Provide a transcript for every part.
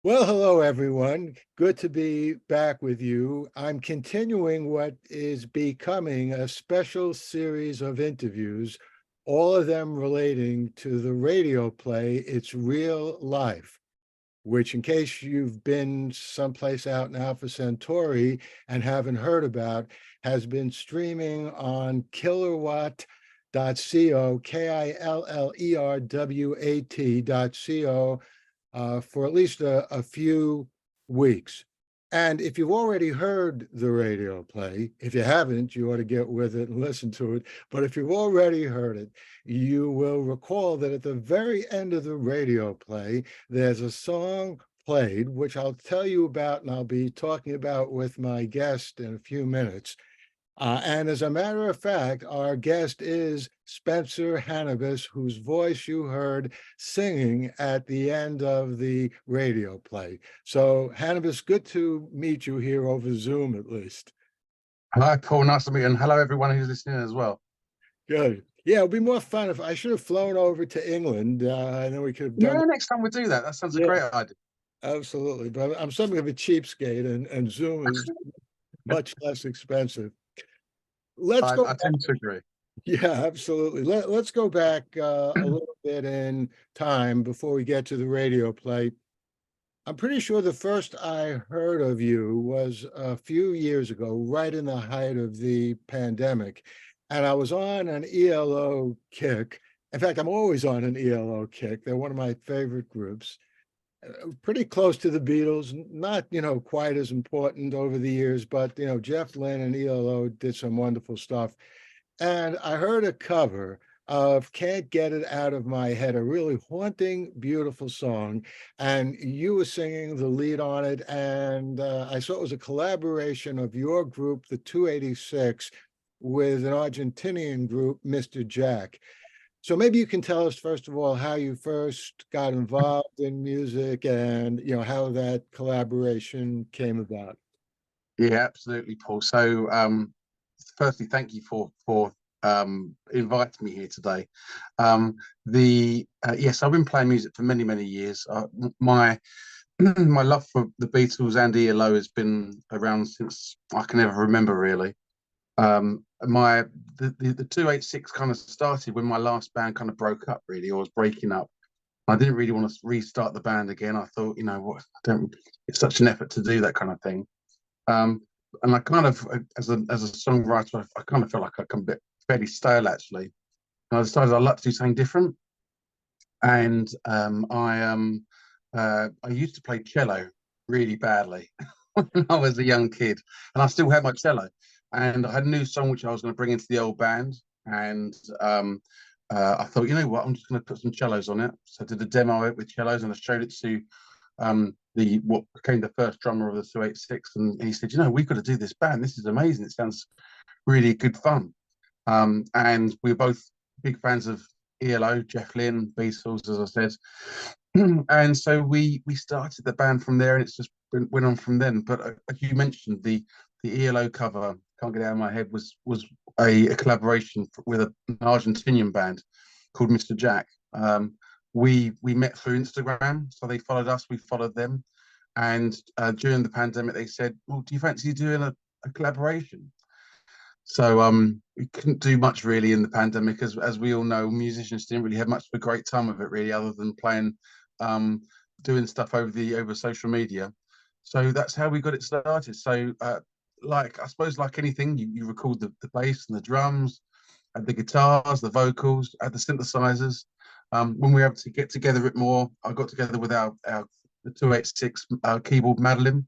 Well, hello, everyone. Good to be back with you. I'm continuing what is becoming a special series of interviews, all of them relating to the radio play It's Real Life, which, in case you've been someplace out in Alpha Centauri and haven't heard about, has been streaming on kilowatt.co, KILLERWAT.co, for at least a few weeks. And if you've already heard the radio play, if you haven't, you ought to get with it and listen to it. But if you've already heard it, you will recall that at the very end of the radio play, there's a song played, which I'll tell you about and I'll be talking about with my guest in a few minutes. And as a matter of fact, our guest is Spencer Hannabus, whose voice you heard singing at the end of the radio play. So, Hannabus, good to meet you here over Zoom at least. Hi, Paul. Nice to meet you. And hello, everyone who's listening as well. Good. Yeah, it'd be more fun if I should have flown over to England, and then we could have done. Yeah, next time we do that. That sounds a Yeah, great idea. absolutely. But I'm something of a cheapskate, and Zoom is much less expensive. Let's go. I tend to agree. Yeah, absolutely. Let's go back a little bit in time before we get to the radio play. I'm pretty sure the first I heard of you was a few years ago, right in the height of the pandemic. And I was on an ELO kick. In fact, I'm always on an ELO kick. They're one of my favorite groups. Pretty close to the Beatles, not, quite as important over the years, but, Jeff Lynne and ELO did some wonderful stuff. And I heard a cover of Can't Get It Out of My Head, a really haunting, beautiful song. And you were singing the lead on it. And I saw it was a collaboration of your group, the 286, with an Argentinian group, Mr. Jack. So maybe you can tell us, first of all, how you first got involved in music and, how that collaboration came about. Yeah, absolutely, Paul. So, firstly, thank you for inviting me here today. The Yes, I've been playing music for many years. My my love for the Beatles and ELO has been around since I can ever remember, really. My the 286 kind of started when my last band kind of broke up, really, or was breaking up. I didn't really want to restart the band again. I thought, what, I don't. It's such an effort to do that kind of thing. Um, and I kind of, as a songwriter, I kind of feel like I can be fairly stale actually. And I decided I'd like to do something different. And I used to play cello really badly when I was a young kid, and I still had my cello. And I had a new song which I was going to bring into the old band, and I thought, you know what, I'm just going to put some cellos on it. So I did a demo of it with cellos, and I showed it to the what became the first drummer of the 286, and he said, we've got to do this band. This is amazing. It sounds really good fun. And we were both big fans of ELO, Jeff Lynne, Beatles, as I said. And so we started the band from there, and it's just went on from then. But as you mentioned, the ELO cover "Can't Get Out of My Head" was a collaboration with an Argentinian band called Mr. Jack. We met through Instagram, so they followed us, we followed them, and during the pandemic, they said, "Well, do you fancy doing a collaboration?" So we couldn't do much really in the pandemic, as we all know, musicians didn't really have much of a great time of it really, other than playing, um, doing stuff over social media. So that's how we got it started. So like I suppose like anything, you record the bass and the drums, and the guitars, the vocals, and the synthesizers. When we were able to get together a bit more, I got together with our the 286 keyboard Madeline,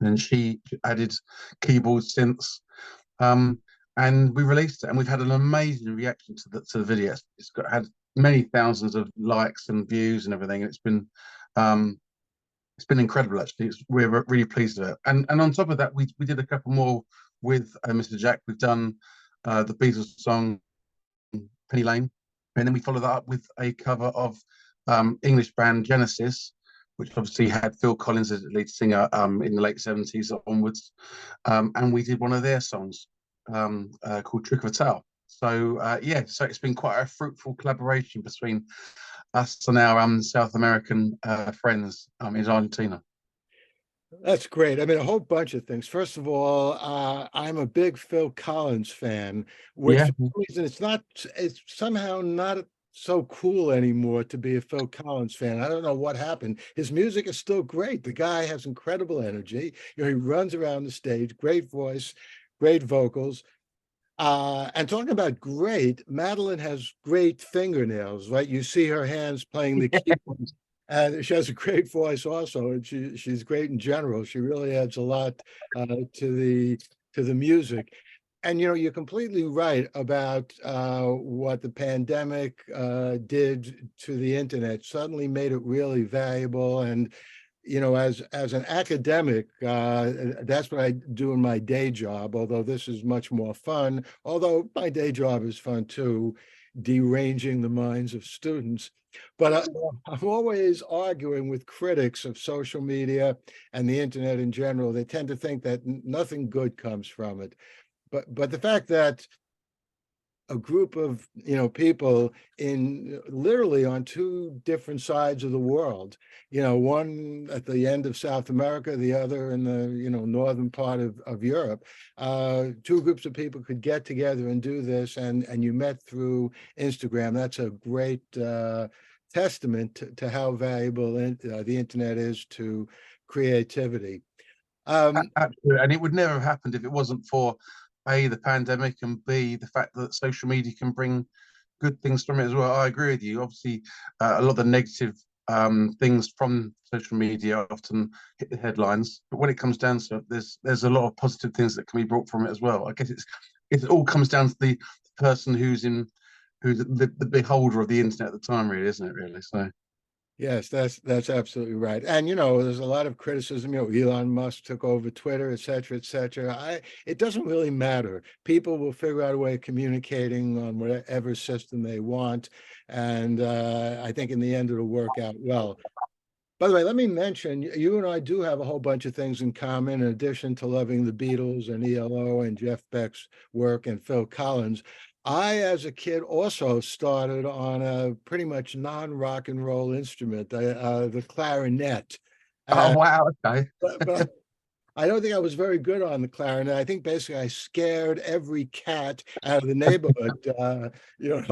and she added keyboard synths, um, and we released it, and we've had an amazing reaction to the video. It's got had many thousands of likes and views and everything. Um, it's been incredible actually. We're really pleased with it. And on top of that, we did a couple more with Mr. Jack. We've done the Beatles song Penny Lane, and then we followed that up with a cover of English band Genesis, which obviously had Phil Collins as the lead singer in the late 70s onwards. And we did one of their songs called Trick of a Tale. So, yeah, so it's been quite a fruitful collaboration between us and our South American friends in Argentina. That's great. I mean, a whole bunch of things. First of all, I'm a big Phil Collins fan, which Yeah, for some reason it's somehow not so cool anymore to be a Phil Collins fan. I don't know what happened. His music is still great. The guy has incredible energy. He runs around the stage, great voice, great vocals. And talking about great, Madeline has great fingernails, right? You see her hands playing the keyboards, and she has a great voice also, and she's great in general. She really adds a lot to the music. And you're completely right about what the pandemic did to the internet. Suddenly made it really valuable, and as an academic, that's what I do in my day job, although this is much more fun, although my day job is fun too, deranging the minds of students. But I'm always arguing with critics of social media and the internet in general. They tend to think that nothing good comes from it. But the fact that a group of people in literally on two different sides of the world, one at the end of South America, the other in the northern part of Europe. Two groups of people could get together and do this, and you met through Instagram. That's a great testament to how valuable the internet is to creativity. absolutely. And it would never have happened if it wasn't for A, the pandemic, and B, the fact that social media can bring good things from it as well. I agree with you. Obviously, a lot of the negative things from social media often hit the headlines, but when it comes down to it, there's a lot of positive things that can be brought from it as well. I guess it all comes down to the person who's the beholder of the internet at the time, really, isn't it? Really, so. Yes, that's absolutely right. And there's a lot of criticism. Elon Musk took over Twitter, et cetera, et cetera. It doesn't really matter. People will figure out a way of communicating on whatever system they want, and I think in the end it'll work out well. By the way, let me mention you and I do have a whole bunch of things in common. In addition to loving the Beatles and ELO and Jeff Beck's work and Phil Collins, I, as a kid, also started on a pretty much non-rock and roll instrument, the clarinet. Oh Uh, wow, okay. but I don't think I was very good on the clarinet. I think basically I scared every cat out of the neighborhood, I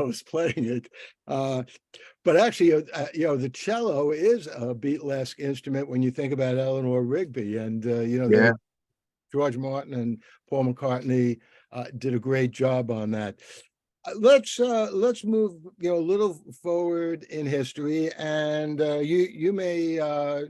was playing it. Uh, but actually, the cello is a Beatlesque instrument when you think about Eleanor Rigby, and Yeah. George Martin and Paul McCartney did a great job on that. Let's move a little forward in history, and you may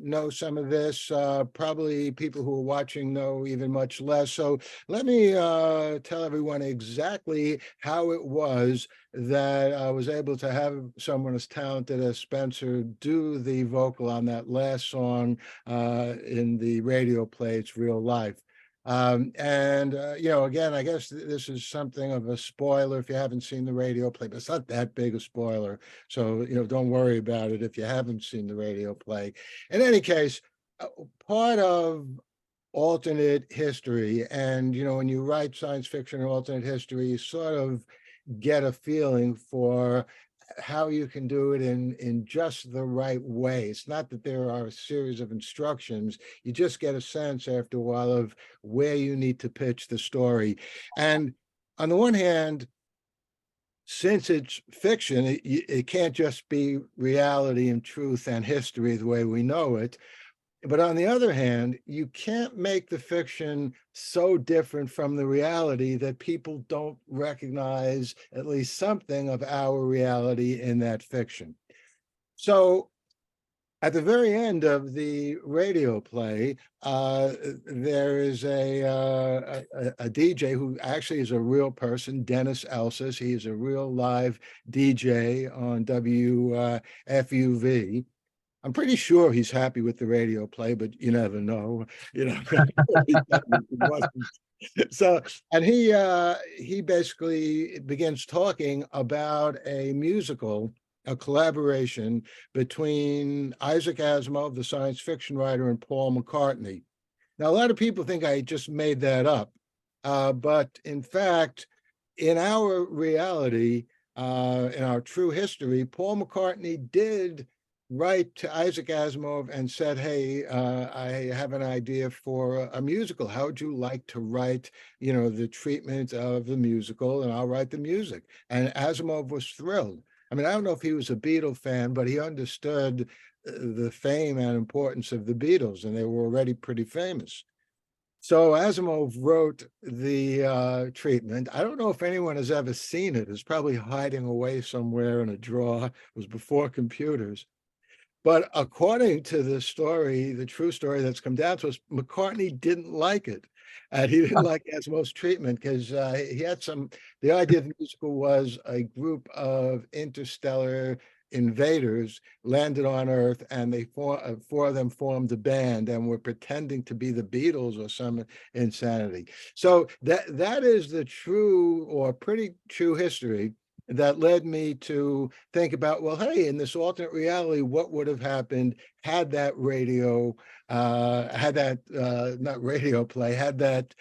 know some of this. Probably people who are watching know even much less. So let me tell everyone exactly how it was that I was able to have someone as talented as Spencer do the vocal on that last song in the radio play. It's Real Life. And again, I guess this is something of a spoiler if you haven't seen the radio play, but it's not that big a spoiler. So, don't worry about it if you haven't seen the radio play. In any case, part of alternate history, and when you write science fiction or alternate history, you sort of get a feeling for how you can do it in just the right way. It's not that there are a series of instructions. You just get a sense after a while of where you need to pitch the story. And on the one hand, since it's fiction, it can't just be reality and truth and history the way we know it. But on the other hand, you can't make the fiction so different from the reality that people don't recognize at least something of our reality in that fiction. So at the very end of the radio play, there is a DJ who actually is a real person, Dennis Elsas. He is a real live DJ on WFUV. I'm pretty sure he's happy with the radio play, but you never know. He wasn't. So, and he basically begins talking about a musical, a collaboration between Isaac Asimov, the science fiction writer, and Paul McCartney. Now, a lot of people think I just made that up, but in fact, in our reality, in our true history, Paul McCartney did write to Isaac Asimov and said, "Hey, I have an idea for a musical. How would you like to write, the treatment of the musical, and I'll write the music." And Asimov was thrilled. I mean, I don't know if he was a Beatle fan, but he understood the fame and importance of the Beatles, and they were already pretty famous. So Asimov wrote the treatment. I don't know if anyone has ever seen it. It's probably hiding away somewhere in a drawer. It was before computers. But according to the story, the true story that's come down to us, McCartney didn't like it. And he didn't like Asimov's treatment because he had the idea of the musical was a group of interstellar invaders landed on Earth, and four of them formed a band and were pretending to be the Beatles or some insanity. So that is the true or pretty true history that led me to think about, well, hey, in this alternate reality, what would have happened had that not radio play, had that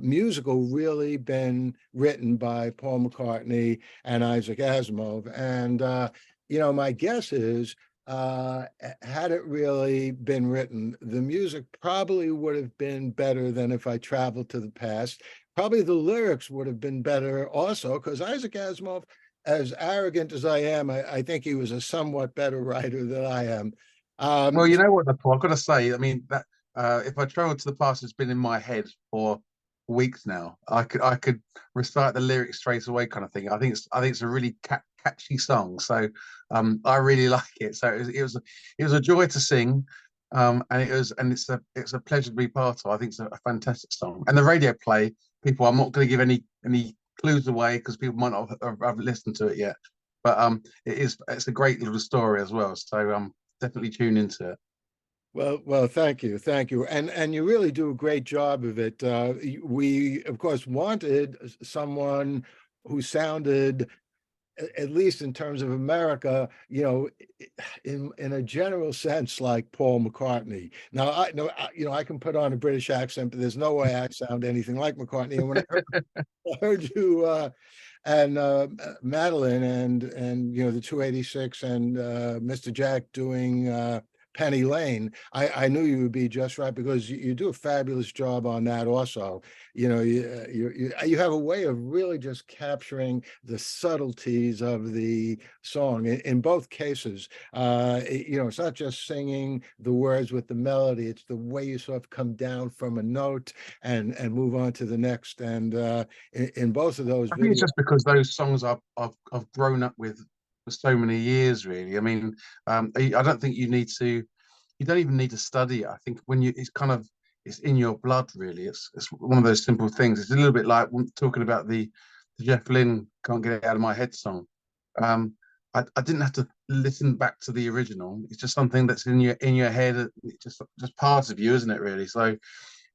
musical really been written by Paul McCartney and Isaac Asimov? And, my guess is, had it really been written, the music probably would have been better than if I traveled to the past. Probably the lyrics would have been better also, because Isaac Asimov, as arrogant as I am, I think he was a somewhat better writer than I am. Well, you know what, Paul, I've got to say, I mean that if I travel to the past, it's been in my head for weeks now. I could recite the lyrics straight away, kind of thing. I think it's a really catchy song, so I really like it. So it was a joy to sing, and it's a pleasure to be part of. I think it's a fantastic song, and the radio play. People, I'm not going to give any clues away because people might not have listened to it yet, but it's a great little story as well. So definitely tune into it. Well, thank you, and you really do a great job of it. We, of course, wanted someone who sounded, at least in terms of America, in a general sense, like Paul McCartney. Now, I know, I can put on a British accent, but there's no way I sound anything like McCartney. And when I heard you and Madeline and the 286 and Mr. Jack doing Penny Lane, I knew you would be just right because you do a fabulous job on that. Also, you have a way of really just capturing the subtleties of the song in both cases. It's not just singing the words with the melody; it's the way you sort of come down from a note and move on to the next. And in both of those I think it's videos. just because those songs I've grown up with for so many years, really. I mean, I don't think you don't even need to study it. I think it's in your blood, really. It's one of those simple things. It's a little bit like talking about the Jeff Lynne "Can't Get It Out of My Head" song. Um, I didn't have to listen back to the original. It's just something that's in your head. It's just part of you, isn't it? Really. So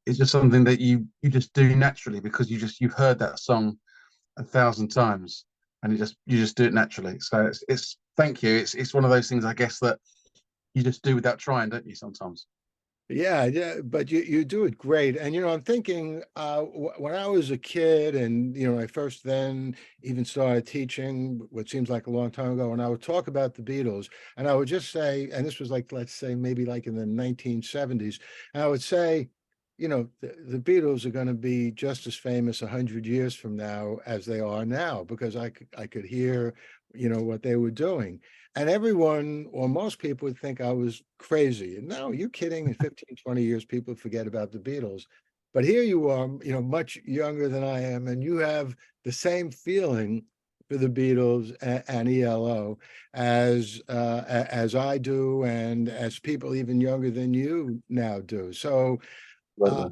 it's just something that you just do naturally because you've heard that song 1,000 times, and you just do it naturally. So it's thank you. It's one of those things, I guess, that you just do without trying, don't you? Sometimes. Yeah, yeah, but you do it great. And I'm thinking when I was a kid, and I first then even started teaching, what seems like a long time ago, and I would talk about the Beatles, and I would just say, and this was like, let's say maybe like in the 1970s, and I would say, the Beatles are going to be just as famous 100 years from now as they are now, because I could hear, what they were doing. And everyone, or most people, would think I was crazy. And no, you're kidding. In 15, 20 years, people forget about the Beatles. But here you are, much younger than I am, and you have the same feeling for the Beatles and ELO as I do, and as people even younger than you now do. So uh,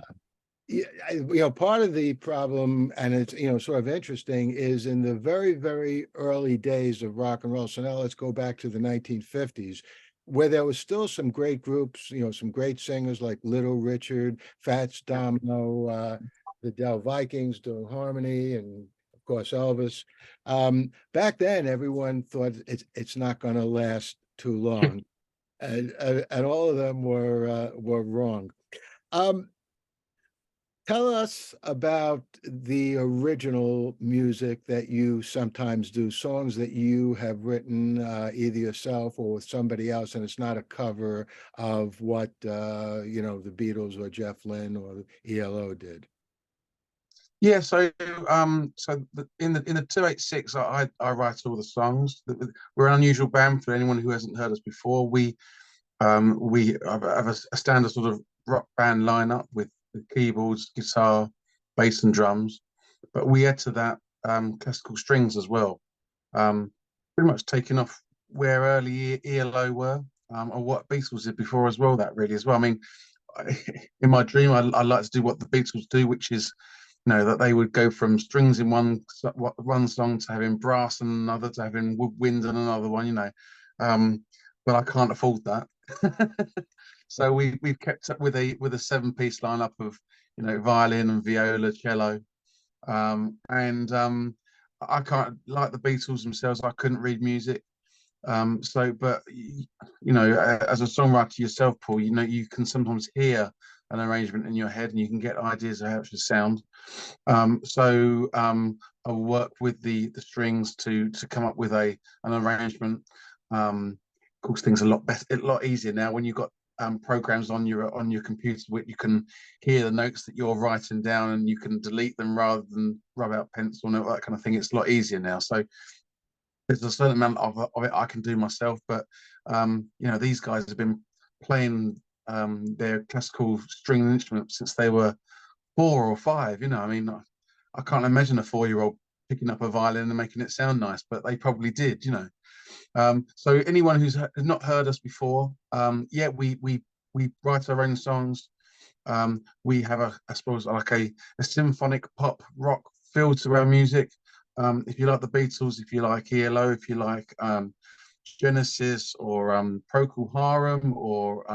Absolutely. yeah, part of the problem, and it's, sort of interesting, is in the very, very early days of rock and roll. So now let's go back to the 1950s, where there was still some great groups, some great singers like Little Richard, Fats Domino, the Del Vikings doing harmony, and of course Elvis. Back then, everyone thought it's not going to last too long, and all of them were wrong. Um, Tell us about the original music that you sometimes do, songs that you have written either yourself or with somebody else, and it's not a cover of what the Beatles or Jeff Lynne or ELO did. Yeah, in the 286, I write all the songs. We're an unusual band for anyone who hasn't heard us before. We have a standard sort of rock band lineup with the keyboards, guitar, bass, and drums, but we add to that classical strings as well. Um, Pretty much taking off where early ELO were, or what Beatles did before as well. That really as well. I mean, in my dream, I like to do what the Beatles do, which is, that they would go from strings in one song to having brass and another, to having woodwind and another one. Um, but I can't afford that. So we've kept up with a 7-piece lineup of violin and viola, cello, and I can't, like the Beatles themselves, I couldn't read music. But as a songwriter yourself, Paul, you can sometimes hear an arrangement in your head and you can get ideas of how it should sound. I will work with the strings to come up with an arrangement. Of course, things are a lot easier now when you've got programs on your computer where you can hear the notes that you're writing down and you can delete them rather than rub out pencil and all that kind of thing. It's a lot easier now. So there's a certain amount of it I can do myself, but these guys have been playing their classical string instruments since they were 4 or 5. I mean, I can't imagine a 4-year-old picking up a violin and making it sound nice, but they probably did. So anyone who's not heard us before, yeah, we write our own songs. We have I suppose, like a symphonic pop rock feel to our music. If you like the Beatles, if you like ELO, if you like Genesis or Procol Harum or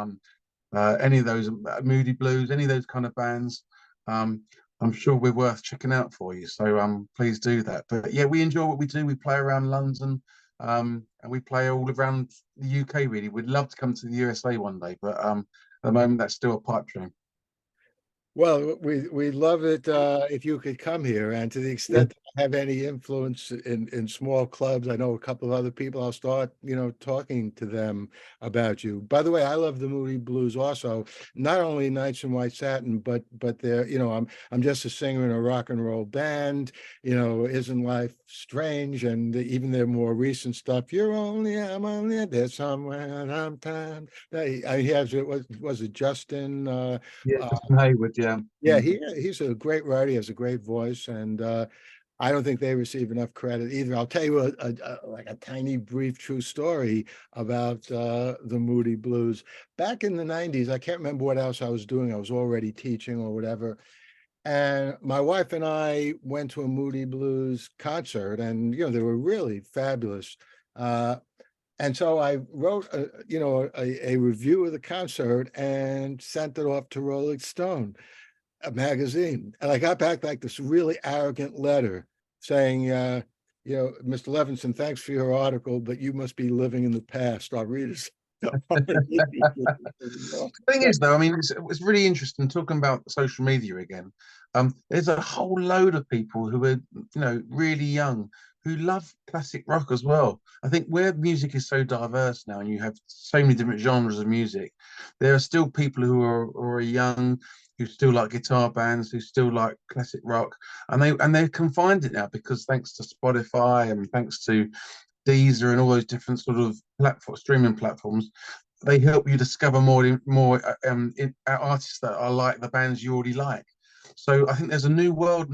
any of those Moody Blues, any of those kind of bands, um, I'm sure we're worth checking out for you. So please do that. But yeah, we enjoy what we do. We play around London, and we play all around the UK. Really, we'd love to come to the USA one day, but at the moment that's still a pipe dream. Well, we love it if you could come here, and to the Yeah. extent that I have any influence in small clubs, I know a couple of other people. I'll start, talking to them about you. By the way, I love the Moody Blues also. Not only Nights in White Satin, but they're, I'm just a singer in a rock and roll band. Isn't life strange? And even their more recent stuff. I'm only there somewhere. And I'm time. He has it was it Justin? Yeah, Justin Hayward, yeah. Yeah, he's a great writer. He has a great voice, and I don't think they receive enough credit either. I'll tell you like a tiny, brief, true story about the Moody Blues. Back in the '90s, I can't remember what else I was doing. I was already teaching or whatever, and my wife and I went to a Moody Blues concert, and they were really fabulous. Uh, and so I wrote, a review of the concert and sent it off to Rolling Stone, a magazine, and I got back like this really arrogant letter saying, Mr. Levinson, thanks for your article, but you must be living in the past. Our readers. Thing is, though, I mean, it's really interesting talking about social media again. There's a whole load of people who are, really young who love classic rock as well. I think where music is so diverse now, and you have so many different genres of music, there are still people who are young, who still like guitar bands, who still like classic rock, and they can find it now because thanks to Spotify and thanks to Deezer and all those different sort of streaming platforms, they help you discover more artists that are like the bands you already like. So I think there's a new world,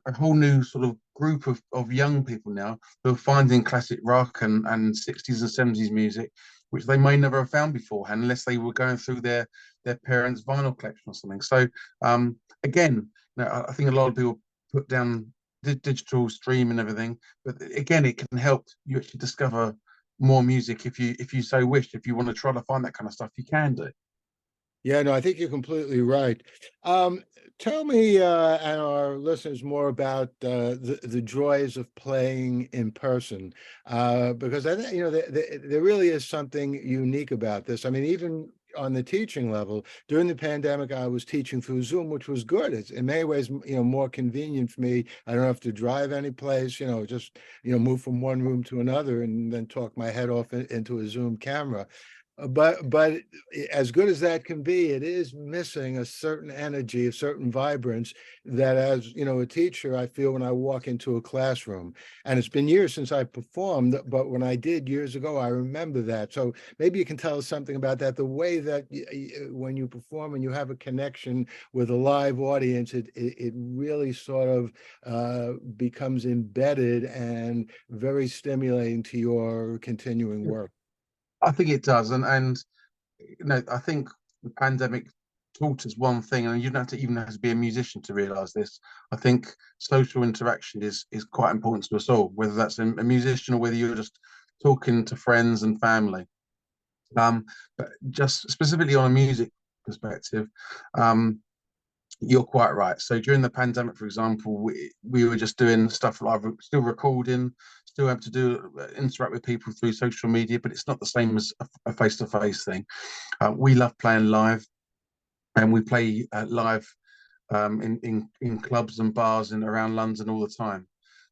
a whole new sort of group of young people now who are finding classic rock and 60s and 70s music, which they may never have found beforehand unless they were going through their parents' vinyl collection or something. So again, I think a lot of people put down digital stream and everything, but again, it can help you actually discover more music if you so wish. If you want to try to find that kind of stuff, you can do. Yeah, no, I think you're completely right. Tell me and our listeners more about the joys of playing in person, because I think there really is something unique about this. I mean, even on the teaching level. During the pandemic, I was teaching through Zoom, which was good. It's in many ways, more convenient for me. I don't have to drive any place, just, move from one room to another and then talk my head off into a Zoom camera. But as good as that can be, it is missing a certain energy, a certain vibrance that, as a teacher, I feel when I walk into a classroom. And it's been years since I performed, but when I did years ago, I remember that. So maybe you can tell us something about that. The way that when you perform and you have a connection with a live audience, it really sort of becomes embedded and very stimulating to your continuing work. I think it does, and I think the pandemic taught us one thing, and you don't have to even have to be a musician to realise this. I think social interaction is quite important to us all, whether that's a musician or whether you're just talking to friends and family. But just specifically on a music perspective, you're quite right. So during the pandemic, for example, we were just doing stuff like still recording, still have to do interact with people through social media, but it's not the same as a face-to-face thing. We love playing live, and we play live in clubs and bars and around London all the time.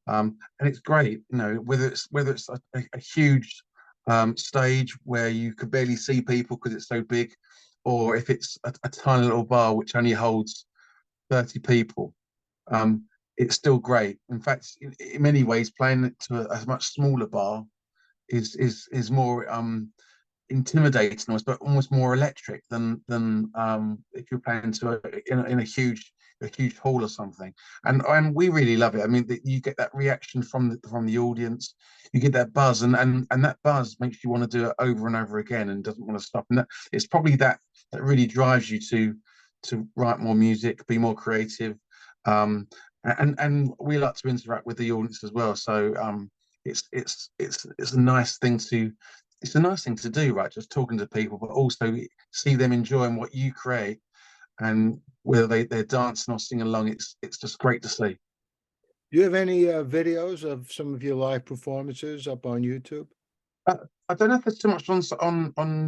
And it's great, whether it's a huge stage where you could barely see people because it's so big, or if it's a tiny little bar which only holds 30 people. It's still great. In fact, in many ways, playing it to a much smaller bar is more intimidating almost, but almost more electric than if you're playing in a huge hall or something. And we really love it. I mean, you get that reaction from the audience, you get that buzz, and that buzz makes you want to do it over and over again and doesn't want to stop. And it's probably that really drives you to write more music, be more creative, and we like to interact with the audience as well. So it's a nice thing to do, right? Just talking to people, but also see them enjoying what you create, and whether they're dancing or singing along, it's just great to see. Do you have any videos of some of your live performances up on YouTube? Uh, I don't know if there's too much on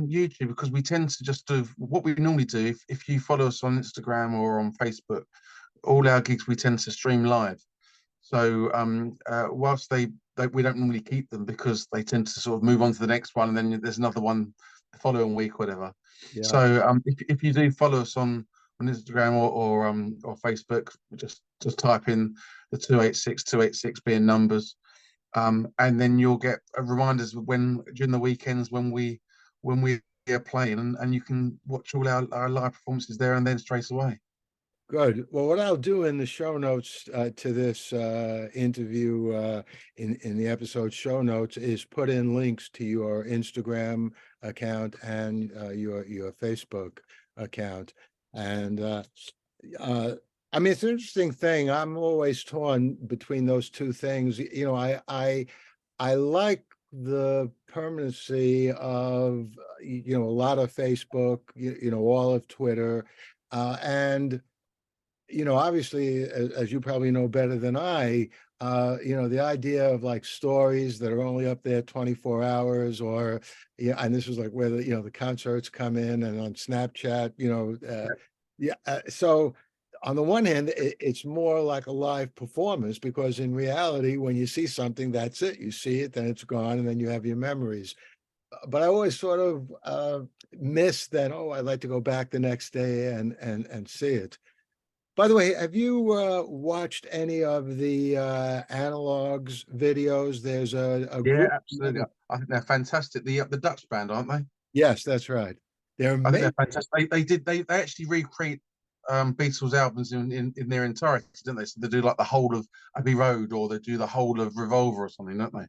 YouTube, because we tend to just do what we normally do. If you follow us on Instagram or on Facebook, all our gigs we tend to stream live. So whilst we don't normally keep them because they tend to sort of move on to the next one, and then there's another one the following week, whatever. Yeah. So if you do follow us on Instagram or Facebook, just type in the 286 being numbers, and then you'll get reminders when during the weekends when we are playing, and you can watch all our live performances there and then straight away. Good. Well, what I'll do in the show notes to this interview, in the episode show notes, is put in links to your Instagram account and your Facebook account. And I mean, it's an interesting thing. I'm always torn between those two things. I like the permanency of a lot of Facebook, all of Twitter, and obviously, as you probably know better than I, the idea of like stories that are only up there 24 hours, or, yeah, and this is like where the concerts come in, and on Snapchat, yeah. So on the one hand, it's more like a live performance, because in reality, when you see something, that's it. You see it, then it's gone, and then you have your memories. But I always sort of miss that. Oh, I'd like to go back the next day and see it. By the way, have you watched any of the Analogs videos? There's a Yeah, group. absolutely. I think they're fantastic. The Dutch band, aren't they? Yes, that's right. They're I think they're amazing. fantastic. They actually recreate Beatles albums in their entirety, don't they? So they do like the whole of Abbey Road, or they do the whole of Revolver or something, don't they?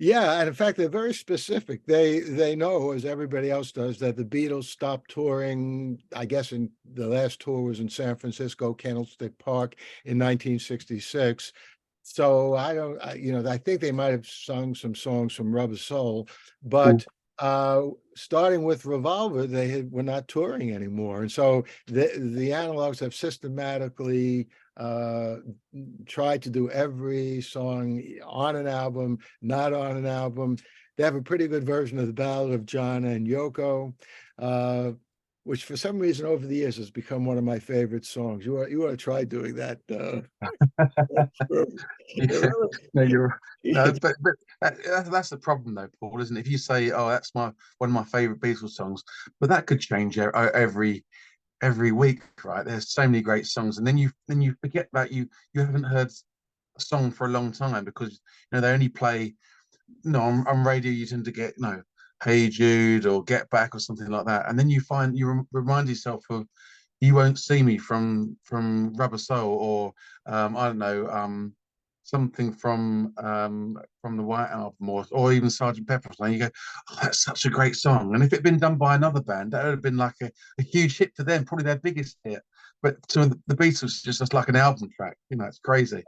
Yeah, and in fact, they're very specific. They know, as everybody else does, that the Beatles stopped touring. I guess in the last tour was in San Francisco, Candlestick Park in 1966. So I don't, I think they might have sung some songs from Rubber Soul, Mm. but starting with Revolver, were not touring anymore, and so the Analogs have systematically uh, tried to do every song on an album, not on an album. They have a pretty good version of the Ballad of John and Yoko. which for some reason over the years has become one of my favorite songs. You want to try doing that? Yeah, no, you're no, It but that's the problem though, Paul, isn't it? If you say, "Oh, that's my one of my favorite Beatles songs," but that could change every week, right? There's so many great songs, and then you forget that you haven't heard a song for a long time because they only play on radio. You tend to get Hey Jude or Get Back or something like that, and then you find remind yourself of You Won't See Me from Rubber Soul, or I don't know, something from the White Album, or even Sergeant Pepper's. And you go, oh, that's such a great song. And if it had been done by another band, that would have been like a huge hit for them, probably their biggest hit. But to the Beatles, just like an album track. It's crazy.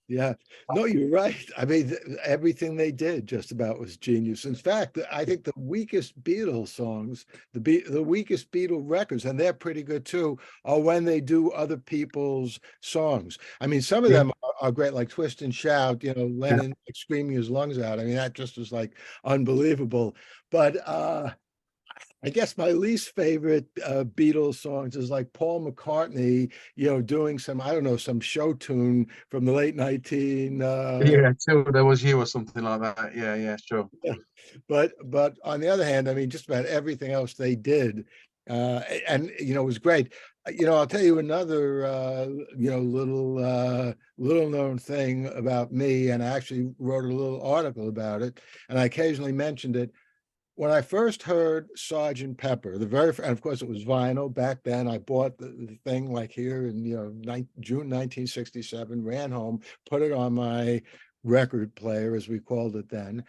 Yeah, no, you're right. I mean, everything they did just about was genius. In fact, I think the weakest Beatles songs, the weakest Beatle records, and they're pretty good too, are when they do other people's songs. I mean, some of Yeah, them are great, like Twist and Shout, yeah. Lennon like, screaming his lungs out. I mean, that just was like unbelievable. But I guess my least favorite Beatles songs is like Paul McCartney, doing some, I don't know, some show tune from the late 19 Yeah, till there was you or something like that. Yeah, yeah, sure. but on the other hand, I mean, just about everything else they did, and was great. I'll tell you another little known thing about me, and I actually wrote a little article about it, and I occasionally mentioned it. When I first heard Sergeant Pepper, and of course it was vinyl back then. I bought the thing like here in June 1967, ran home, put it on my record player, as we called it then.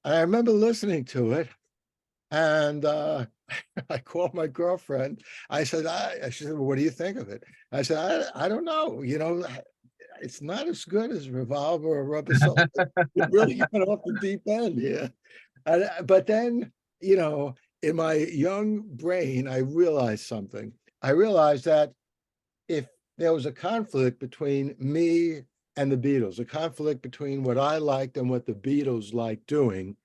And I remember listening to it, and I called my girlfriend. She said, well, what do you think of it? I said, I don't know. It's not as good as Revolver or Rubber Soul. It really went off the deep end here. But then, in my young brain, I realized something. I realized that if there was a conflict between me and the Beatles, a conflict between what I liked and what the Beatles liked doing,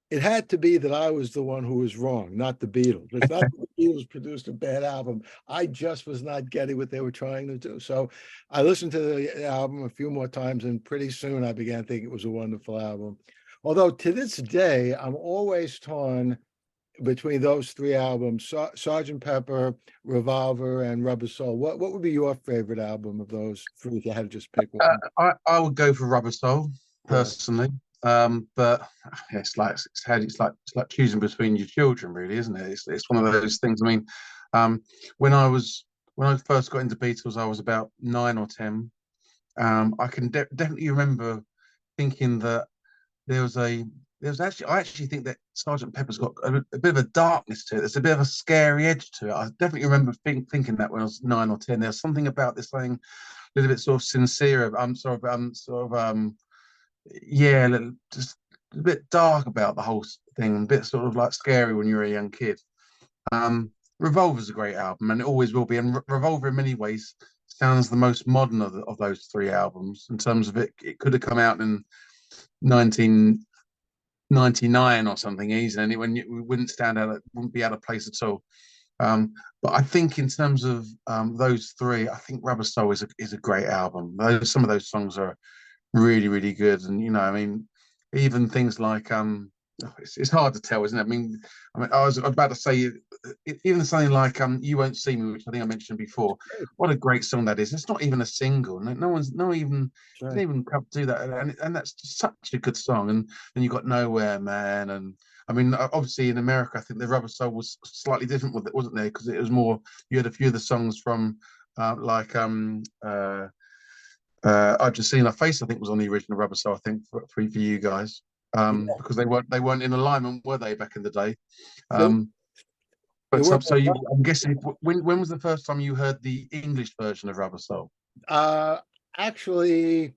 it had to be that I was the one who was wrong, not the Beatles. It's not that the Beatles produced a bad album. I just was not getting what they were trying to do. So I listened to the album a few more times, and pretty soon I began thinking it was a wonderful album. Although to this day, I'm always torn between those three albums, Sergeant Pepper, Revolver, and Rubber Soul. What would be your favorite album of those three if you had to just pick one? I would go for Rubber Soul Yeah. personally, but it's like choosing between your children, really, isn't it? It's one of those things. I mean, um, when I first got into Beatles, I was about 9 or 10. I can definitely remember thinking that there was a I actually think that Sergeant Pepper's got a bit of a darkness to it. There's a bit of a scary edge to it. I definitely remember thinking that when I was 9 or 10. There's something about this thing a little bit sort of sincere. Yeah, just a bit dark about the whole thing, a bit sort of like scary when you're a young kid. Um, Revolver's a great album, and it always will be. And Revolver, in many ways, sounds the most modern of those three albums in terms of it. It could have come out in 1999 or something easy, and it wouldn't stand out. It wouldn't be out of place at all. But I think in terms of those three, I think Rubber Soul is a great album. Some of those songs are really, really good. And I mean, even things like it's hard to tell, isn't it? I mean, I was about to say even something like You Won't See Me, which I think I mentioned before. Great. What a great song that is. It's not even a single. No one's no even didn't Right. even do that. And that's just such a good song. And then you got Nowhere Man. And I mean, obviously in America, I think the Rubber Soul was slightly different with it, wasn't there? Because it was more, you had a few of the songs from like I've just seen her face. I think was on the original Rubber Soul. I think for you guys, Yeah. because they weren't in alignment, were they, back in the day? There, Um, there but were so I'm guessing when was the first time you heard the English version of Rubber Soul? uh, actually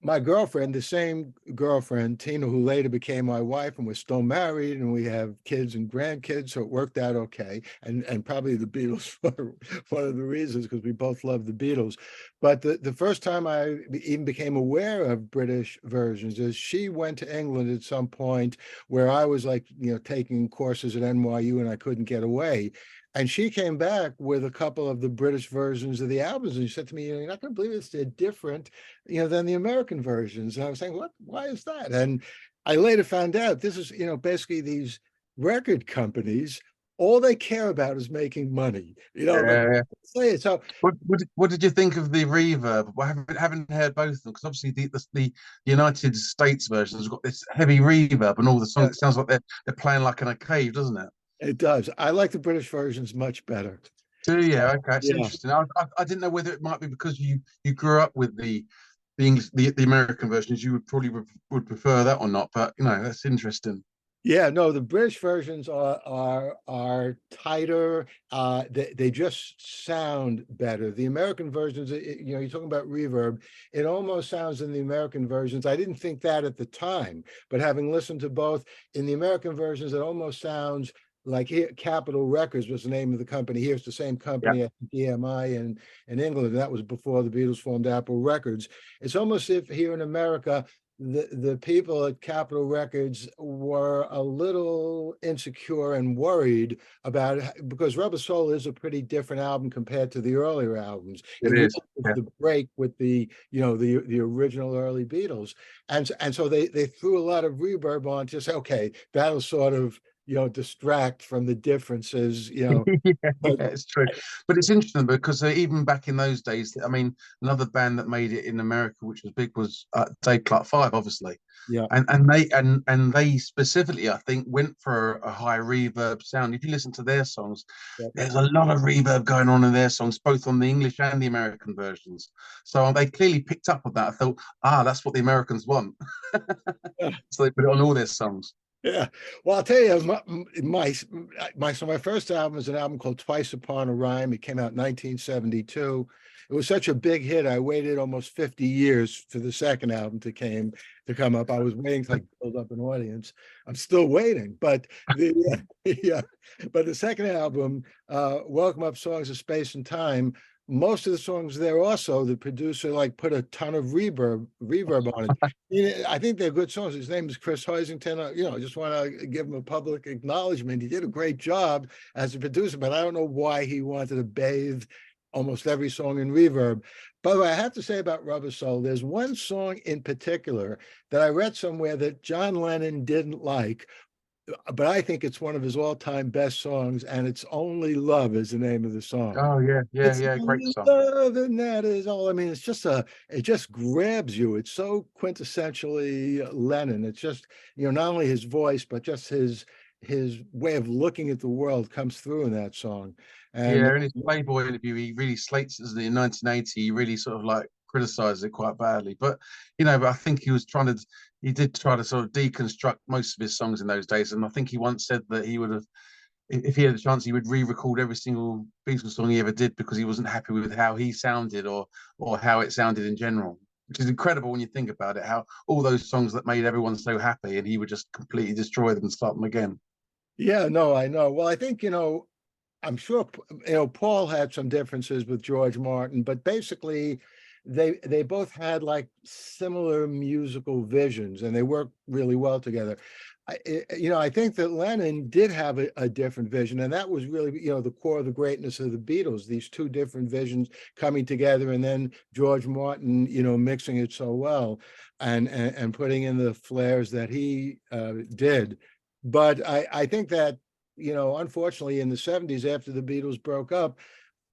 my girlfriend, the same girlfriend, Tina, who later became my wife, and we're still married, and we have kids and grandkids, so it worked out okay. And probably the Beatles were one of the reasons, because we both love the Beatles. But the first time I even became aware of British versions is she went to England at some point where I was like, taking courses at NYU and I couldn't get away. And she came back with a couple of the British versions of the albums, and she said to me, "You're not going to believe this. They're different, than the American versions." And I was saying, "What? Why is that?" And I later found out this is, basically these record companies, all they care about is making money. Yeah. Say it. So What did you think of the reverb? I haven't heard both of them because obviously the United States version has got this heavy reverb and all the songs. It sounds like they're playing like in a cave, doesn't it? it does. I like the British versions much better. Do you? Okay, it's Yeah. interesting. I didn't know whether it might be because you grew up with the English the American versions. You would probably would prefer that or not, but that's interesting. Yeah, no, the British versions are tighter. They just sound better. The American versions, you're talking about reverb. It almost sounds in the American versions. I didn't think that at the time, but having listened to both, in the American versions, it almost sounds like here, Capitol Records was the name of the company. Here's the same Yeah, company at EMI in England. And that was before the Beatles formed Apple Records. It's almost if here in America, the people at Capitol Records were a little insecure and worried about it, because Rubber Soul is a pretty different album compared to the earlier albums. It it really is. was Yeah. the break with the original early Beatles, and so they threw a lot of reverb on to say, okay, that'll sort of distract from the differences. Yeah, But it's true. But it's interesting because even back in those days, I mean, another band that made it in America, which was big, was Dave Clark Five, obviously, yeah, and they specifically, I think, went for a high reverb sound. If you listen to their songs, yeah. there's a lot of reverb going on in their songs, both on the English and the American versions. So they clearly picked up on that. I thought, that's what the Americans want. Yeah. So they put it on all their songs. Yeah. Well, I'll tell you, my first album is an album called Twice Upon a Rhyme. It came out in 1972. It was such a big hit. I waited almost 50 years for the second album to come up. I was waiting to build up an audience. I'm still waiting, but yeah, but the second album, Welcome Up Songs of Space and Time, most of the songs there also, the producer put a ton of reverb on it. I think they're good songs. His name is Chris Hoisington. I just want to give him a public acknowledgement. He did a great job as a producer, but I don't know why he wanted to bathe almost every song in reverb. By the way, I have to say about Rubber Soul, there's one song in particular that I read somewhere that John Lennon didn't like, but I think it's one of his all-time best songs, and it's Only Love is the name of the song. Oh yeah, yeah, It's yeah, great only song. love, and that is all. I mean, it just grabs you. It's so quintessentially Lennon. It's just, not only his voice, but just his way of looking at the world comes through in that song. And Yeah, in his Playboy interview, he really slates it, doesn't he? In 1980, he really sort of like criticized it quite badly. But I think he did try to sort of deconstruct most of his songs in those days. And I think he once said that he would have, if he had a chance, he would re-record every single Beatles song he ever did because he wasn't happy with how he sounded or how it sounded in general. Which is incredible when you think about it, how all those songs that made everyone so happy, and he would just completely destroy them and start them again. yeah, no, I know. Well, I think, I'm sure Paul had some differences with George Martin, but basically they both had similar musical visions, and they worked really well together. I think that Lennon did have a different vision, and that was really the core of the greatness of the Beatles. These two different visions coming together, and then George Martin mixing it so well, and putting in the flares that he did. But I think that unfortunately, in the 70s, after the Beatles broke up,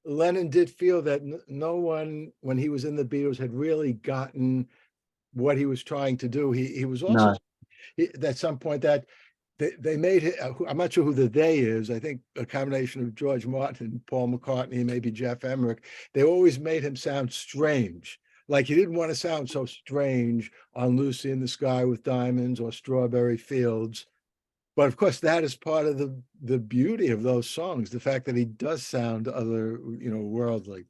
Lennon did feel that no one, when he was in the Beatles, had really gotten what he was trying to do. He was also No, at some point that they made it. I'm not sure who the they is. I think a combination of George Martin and Paul McCartney, maybe Jeff Emmerich. They always made him sound strange. Like he didn't want to sound so strange on Lucy in the Sky with Diamonds or Strawberry Fields. But of course, that is part of the beauty of those songs, the fact that he does sound other, worldly.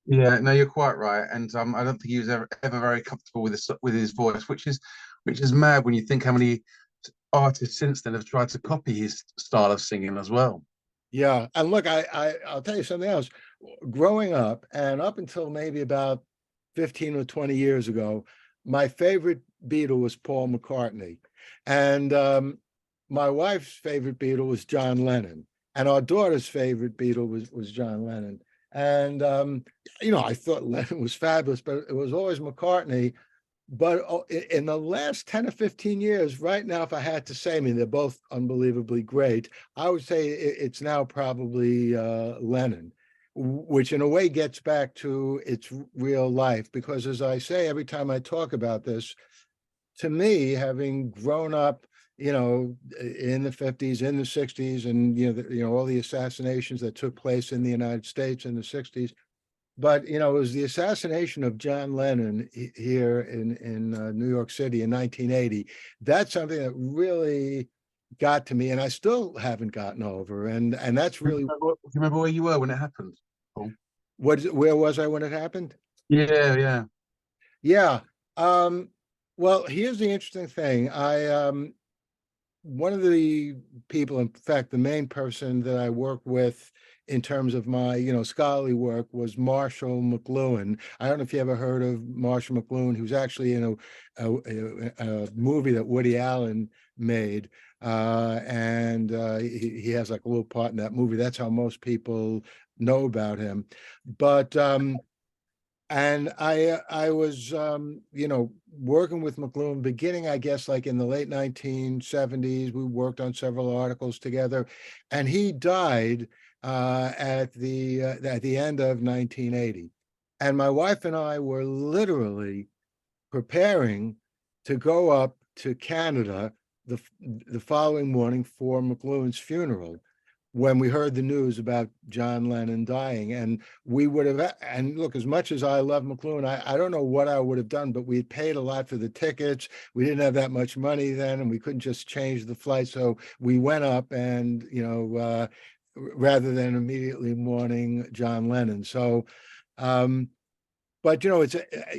Yeah, no, you're quite right, and I don't think he was ever very comfortable with his voice, which is mad when you think how many artists since then have tried to copy his style of singing as well. Yeah, and look, I'll tell you something else. Growing up, and up until maybe about 15 or 20 years ago, my favorite Beatle was Paul McCartney, and my wife's favorite Beatle was John Lennon, and our daughter's favorite Beatle was John Lennon. And I thought Lennon was fabulous, but it was always McCartney. But in the last 10 or 15 years, right now, if I had to say, I mean, they're both unbelievably great. I would say it's now probably Lennon, which in a way gets back to its real life. Because as I say, every time I talk about this, to me, having grown up, in the 50s, in the 60s, and, all the assassinations that took place in the United States in the 60s, but it was the assassination of John Lennon here in New York City in 1980. That's something that really got to me, and I still haven't gotten over. And that's really Do you remember where you were when it happened, Paul? where was I when it happened? Yeah, yeah. Yeah. Um, well, here's the interesting thing. I one of the people, in fact, the main person that I work with in terms of my, scholarly work was Marshall McLuhan. I don't know if you ever heard of Marshall McLuhan, who's actually in a movie that Woody Allen made. And he has like a little part in that movie. That's how most people know about him. But and I was working with McLuhan beginning, I guess, like in the late 1970s. We worked on several articles together, and he died at the end of 1980. And my wife and I were literally preparing to go up to Canada the the following morning for McLuhan's funeral when we heard the news about John Lennon dying. And we would have, and look, as much as I love McLuhan, I don't know what I would have done, but we had paid a lot for the tickets. We didn't have that much money then, and we couldn't just change the flight. So we went up and, rather than immediately mourning John Lennon. So, um, but it's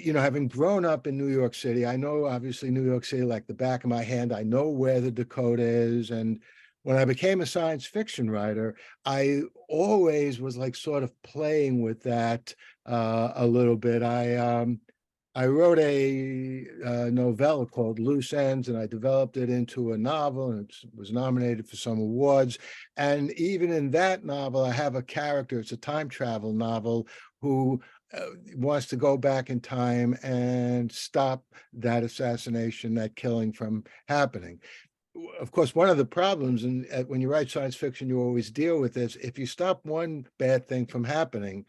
having grown up in New York City, I know obviously New York City like the back of my hand. I know where the Dakota is, and when I became a science fiction writer, I always was like sort of playing with that a little bit. I wrote a novella called Loose Ends, and I developed it into a novel, and it was nominated for some awards. And even in that novel, I have a character. It's a time travel novel who wants to go back in time and stop that assassination, that killing from happening. Of course, one of the problems, and when you write science fiction, you always deal with this. If you stop one bad thing from happening,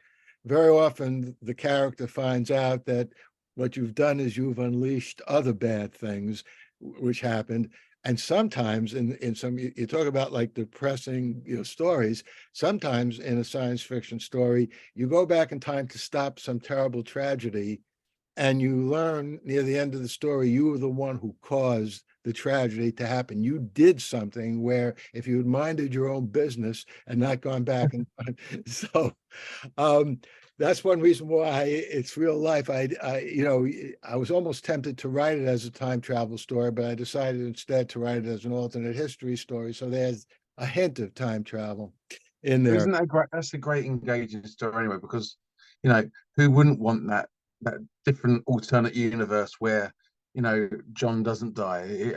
very often the character finds out that what you've done is you've unleashed other bad things which happened. And sometimes in some, you talk about like depressing, stories. Sometimes in a science fiction story, you go back in time to stop some terrible tragedy, and you learn near the end of the story you were the one who caused the tragedy to happen. You did something where if you had minded your own business and not gone back and so um, that's one reason why it's real life. I was almost tempted to write it as a time travel story, but I decided instead to write it as an alternate history story. So there's a hint of time travel in there. Isn't that great? That's a great engaging story anyway, because you know who wouldn't want that different alternate universe where John doesn't die.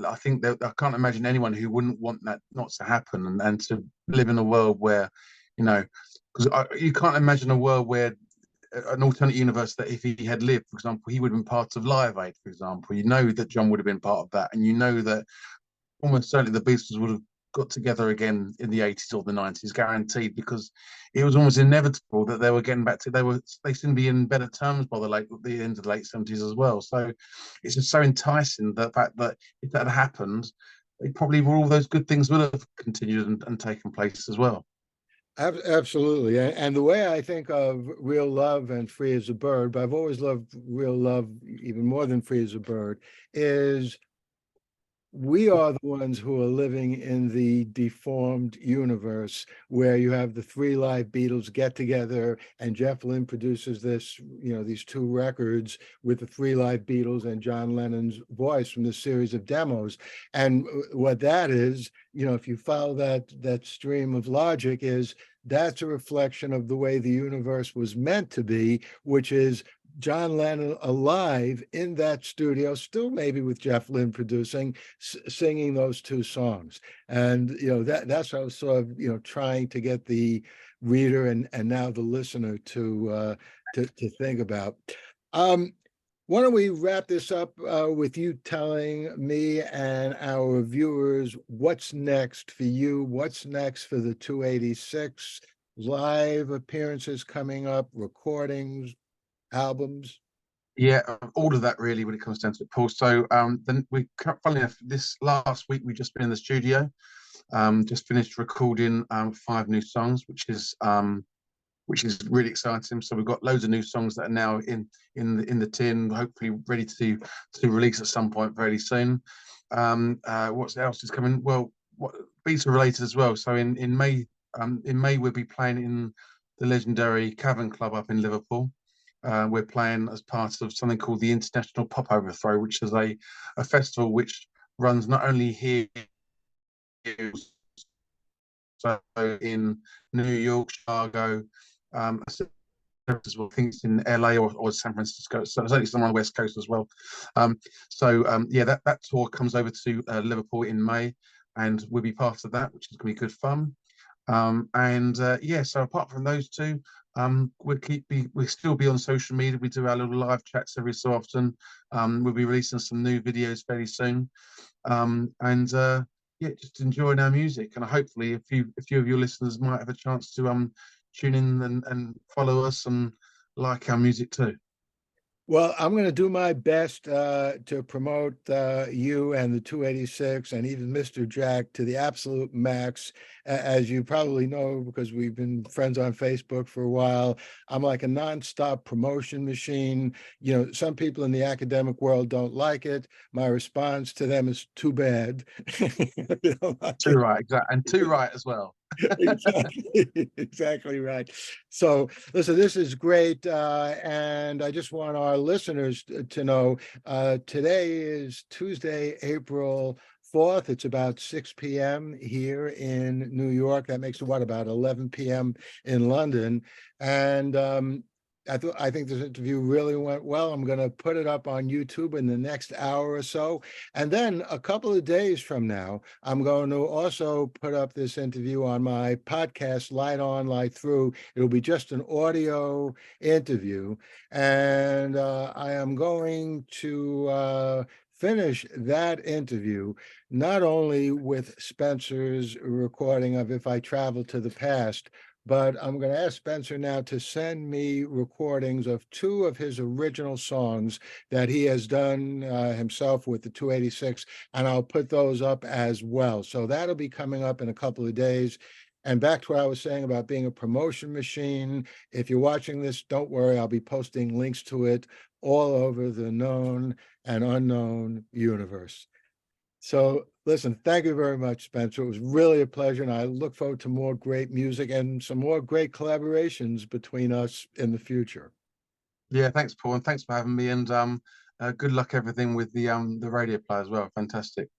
I think that I can't imagine anyone who wouldn't want that not to happen, and to live in a world where because you can't imagine a world where an alternate universe that if he had lived, for example, he would have been part of Live Aid, for example. You know that John would have been part of that, and you know that almost certainly the Beatles would have got together again in the 80s or the 90s, guaranteed, because it was almost inevitable that they were getting back to they seemed to be in better terms by the end of the late 70s as well. So it's just so enticing, the fact that if that had happened, it probably were all those good things would have continued and taken place as well. Absolutely. And the way I think of Real Love and Free as a Bird, but I've always loved Real Love even more than Free as a Bird, is we are the ones who are living in the deformed universe where you have the three live Beatles get together and Jeff Lynne produces this, these two records with the three live Beatles and John Lennon's voice from this series of demos. And what that is, if you follow that stream of logic, is that's a reflection of the way the universe was meant to be, which is John Lennon alive in that studio, still maybe with Jeff Lynne producing, singing those two songs. And that's what I was sort of trying to get the reader and now the listener to think about. Why don't we wrap this up with you telling me and our viewers what's next for you, what's next for the 286, live appearances coming up, recordings, albums? Yeah, all of that really when it comes down to it, Paul. So then funnily enough, this last week we just been in the studio, just finished recording 5 new songs, which is really exciting. So we've got loads of new songs that are now in the tin, hopefully ready to release at some point very soon. What else is coming? Well, what Beats are related as well. So in May we'll be playing in the legendary Cavern Club up in Liverpool. We're playing as part of something called the International Pop Overthrow, which is a festival which runs not only here, so in New York, Chicago, as well, things in LA or San Francisco. So there's only some on the West Coast as well. Yeah, that tour comes over to Liverpool in May, and we'll be part of that, which is going to be good fun. Yeah, so apart from those two, we'll still be on social media. We do our little live chats every so often. We'll be releasing some new videos very soon. Yeah, just enjoying our music, and hopefully a few of your listeners might have a chance to tune in and follow us and like our music too. Well, I'm going to do my best to promote you and the 286 and even Mr. Jack to the absolute max. As you probably know, because we've been friends on Facebook for a while, I'm like a nonstop promotion machine. Some people in the academic world don't like it. My response to them is too bad. They don't like Too it. right, exactly, and too right as well. Exactly right. So listen, this is great. And I just want our listeners to know today is Tuesday, April 4th. It's about 6 p.m. here in New York. That makes it about 11 p.m. in London. And I think this interview really went well. I'm going to put it up on YouTube in the next hour or so. And then a couple of days from now, I'm going to also put up this interview on my podcast, Light On, Light Through. It'll be just an audio interview. And I am going to finish that interview, not only with Spencer's recording of If I Travel to the Past, but I'm going to ask Spencer now to send me recordings of 2 of his original songs that he has done himself with the 286, and I'll put those up as well. So that'll be coming up in a couple of days. And back to what I was saying about being a promotion machine, if you're watching this, don't worry, I'll be posting links to it all over the known and unknown universe. So listen, thank you very much, Spencer. It was really a pleasure, and I look forward to more great music and some more great collaborations between us in the future. Yeah, thanks, Paul, and thanks for having me. And good luck everything with the radio play as well. Fantastic.